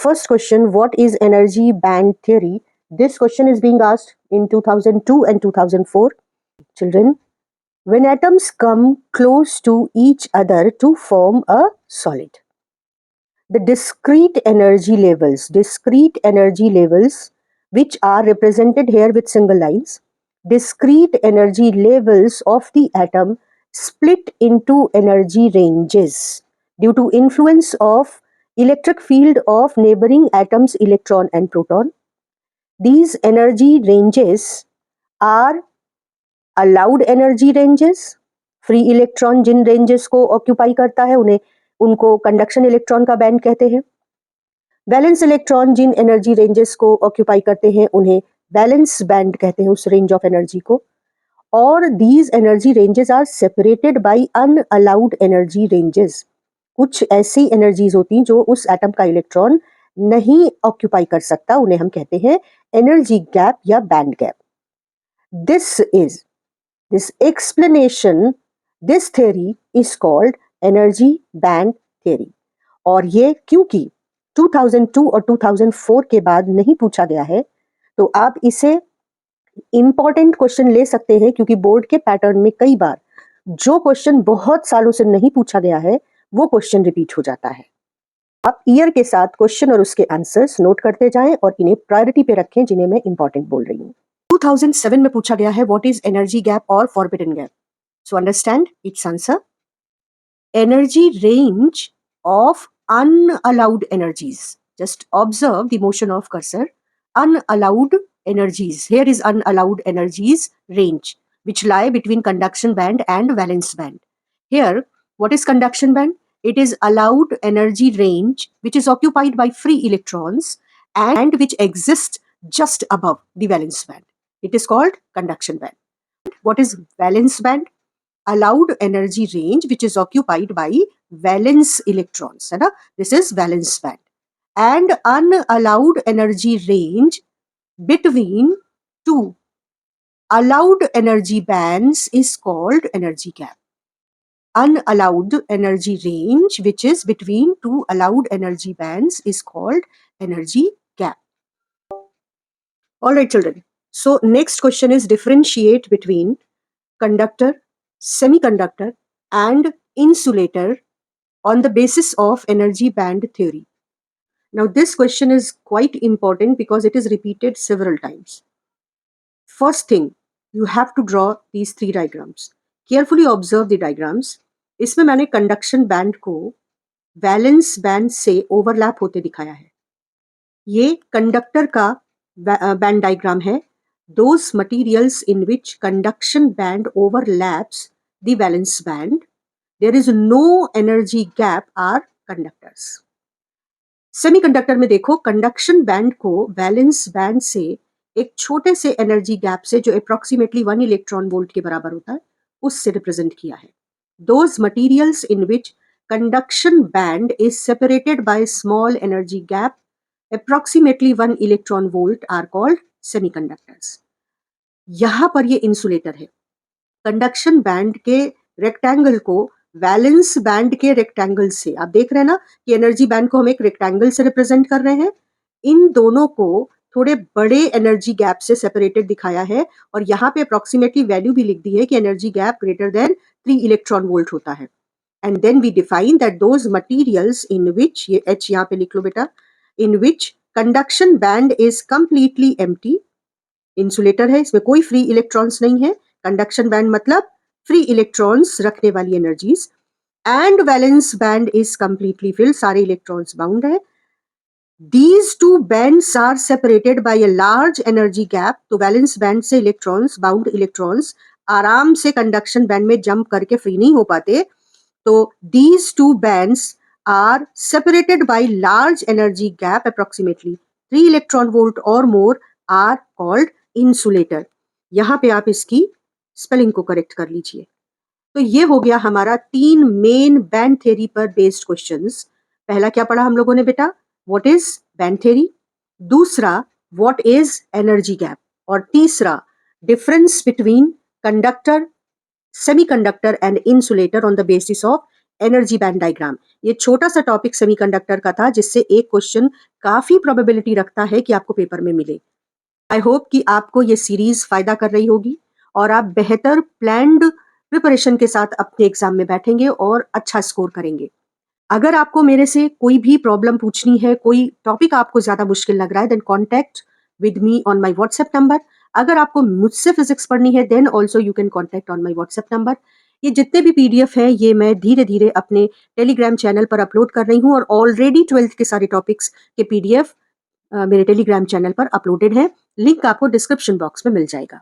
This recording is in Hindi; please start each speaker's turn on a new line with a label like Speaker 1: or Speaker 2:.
Speaker 1: first question, what is energy band theory? This question is being asked in 2002 and 2004. Children, when atoms come close to each other to form a solid, the discrete energy levels, which are represented here with single lines, discrete energy levels of the atom split into energy ranges due to influence of electric field of neighboring atoms electron and proton. These energy ranges are allowed energy ranges. Free electron जिन रेंजेस को ऑक्यूपाई करता है उनको कंडक्शन इलेक्ट्रॉन का बैंड कहते हैं. वैलेंस इलेक्ट्रॉन जिन एनर्जी रेंजेस को ऑक्यूपाई करते हैं उन्हें वैलेंस बैंड कहते हैं, उस रेंज ऑफ एनर्जी को. और these energy ranges are separated by unallowed energy ranges. कुछ ऐसी एनर्जीज होती जो उस एटम का इलेक्ट्रॉन नहीं ऑक्यूपाई कर सकता, उन्हें हम कहते हैं एनर्जी गैप या band gap. This explanation, this theory is called energy band theory. और ये क्योंकि 2002 और 2004 के बाद नहीं पूछा गया है, तो आप इसे इंपॉर्टेंट क्वेश्चन ले सकते हैं, क्योंकि बोर्ड के पैटर्न में कई बार जो क्वेश्चन बहुत सालों से नहीं पूछा गया है वो क्वेश्चन रिपीट हो जाता है. आप ईयर के साथ क्वेश्चन और उसके आंसर्स नोट करते जाएं और इन्हें प्रायोरिटी पे रखें जिन्हें मैं इंपॉर्टेंट बोल रही हूँ. 2007 में पूछा गया है व्हाट इज एनर्जी गैप और forbidden gap. So understand it's answer. Energy range of unallowed energies. Just observe the motion of cursor. Unallowed energies. Here is unallowed energies range, which lie between conduction band and valence band. Here, what is conduction band? It is allowed energy range which is occupied by free electrons and which exists just above the valence band. It is called conduction band. What is valence band? Allowed energy range which is occupied by valence electrons. This is valence band. And unallowed energy range between two allowed energy bands is called energy gap. Unallowed energy range which is between two allowed energy bands is called energy gap. All right, children. So next question is differentiate between conductor, semiconductor and insulator on the basis of energy band theory. Now this question is quite important because it is repeated several times. First thing, you have to draw these three diagrams. Carefully observe the diagrams. इसमें मैंने कंडक्शन बैंड को वैलेंस बैंड से ओवरलैप होते दिखाया है. ये कंडक्टर का बैंड डायग्राम है. Those materials in which conduction band overlaps the valence band, there is no energy gap are conductors. Semiconductor में देखो, कंडक्शन बैंड को वैलेंस बैंड से एक छोटे से एनर्जी गैप से जो अप्रोक्सीमेटली 1 इलेक्ट्रॉन वोल्ट के बराबर होता है उससे रिप्रेजेंट किया है. Those materials in which conduction band is separated by small energy gap approximately 1 electron volt are called semiconductors. यहां पर ये इंसुलेटर है. कंडक्शन बैंड के रेक्टेंगल को वैलेंस बैंड के रेक्टेंगल से, आप देख रहे हैं ना कि एनर्जी बैंड को हम एक रेक्टेंगल से रिप्रेजेंट कर रहे हैं. इन दोनों को थोड़े बड़े एनर्जी गैप से सेपरेटेड दिखाया है और यहाँ पे अप्रोक्सीमेटली वैल्यू भी लिख दी है कि energy gap greater than 3 electron volt होता है. And then we define that those materials in which, ये एच यहाँ पे लिख लो बेटा, in which conduction band is completely empty. Insulator है, इसमें कोई फ्री इलेक्ट्रॉन्स नहीं है. कंडक्शन बैंड मतलब फ्री इलेक्ट्रॉन्स रखने वाली energies. And valence band is completely filled, सारे इलेक्ट्रॉन्स बाउंड है. These two bands are separated by a large energy gap. तो वैलेंस बैंड से इलेक्ट्रॉन्स, बाउंड इलेक्ट्रॉन्स आराम से कंडक्शन बैंड में जंप करके फ्री नहीं हो पाते. तो these two bands are separated by large energy gap approximately 3 electron volt or more are called insulator. यहाँ पे आप इसकी स्पेलिंग को करेक्ट कर लीजिए. तो ये हो गया हमारा 3 मेन बैंड थ्योरी पर बेस्ड क्वेश्चंस. पहला क्या पढ़ा हम लोगों ने बेटा? What is band theory. दूसरा व्हाट इज एनर्जी गैप. और तीसरा difference between conductor, semiconductor and insulator on the basis of energy band diagram. ये छोटा सा टॉपिक सेमीकंडक्टर का था जिससे एक क्वेश्चन काफी प्रोबेबिलिटी रखता है कि आपको पेपर में मिले। आई होप कि आपको ये सीरीज फायदा कर रही होगी और आप बेहतर प्लान्ड प्रिपरेशन के साथ अपने एग्जाम में बैठेंगे और अच्छा स्कोर करेंगे। अगर आपको मेरे से कोई भी प्रॉब्लम पूछनी है, कोई टॉपिक आपको ज्यादा मुश्किल लग रहा है, then contact with me on my WhatsApp number. अगर आपको मुझसे फिजिक्स पढ़नी है then also you can contact on my WhatsApp number. ये जितने भी पीडीएफ है ये मैं धीरे धीरे अपने टेलीग्राम चैनल पर अपलोड कर रही हूँ और ऑलरेडी 12th के सारे टॉपिक्स के पीडीएफ मेरे टेलीग्राम चैनल पर अपलोडेड है। लिंक आपको डिस्क्रिप्शन बॉक्स में मिल जाएगा।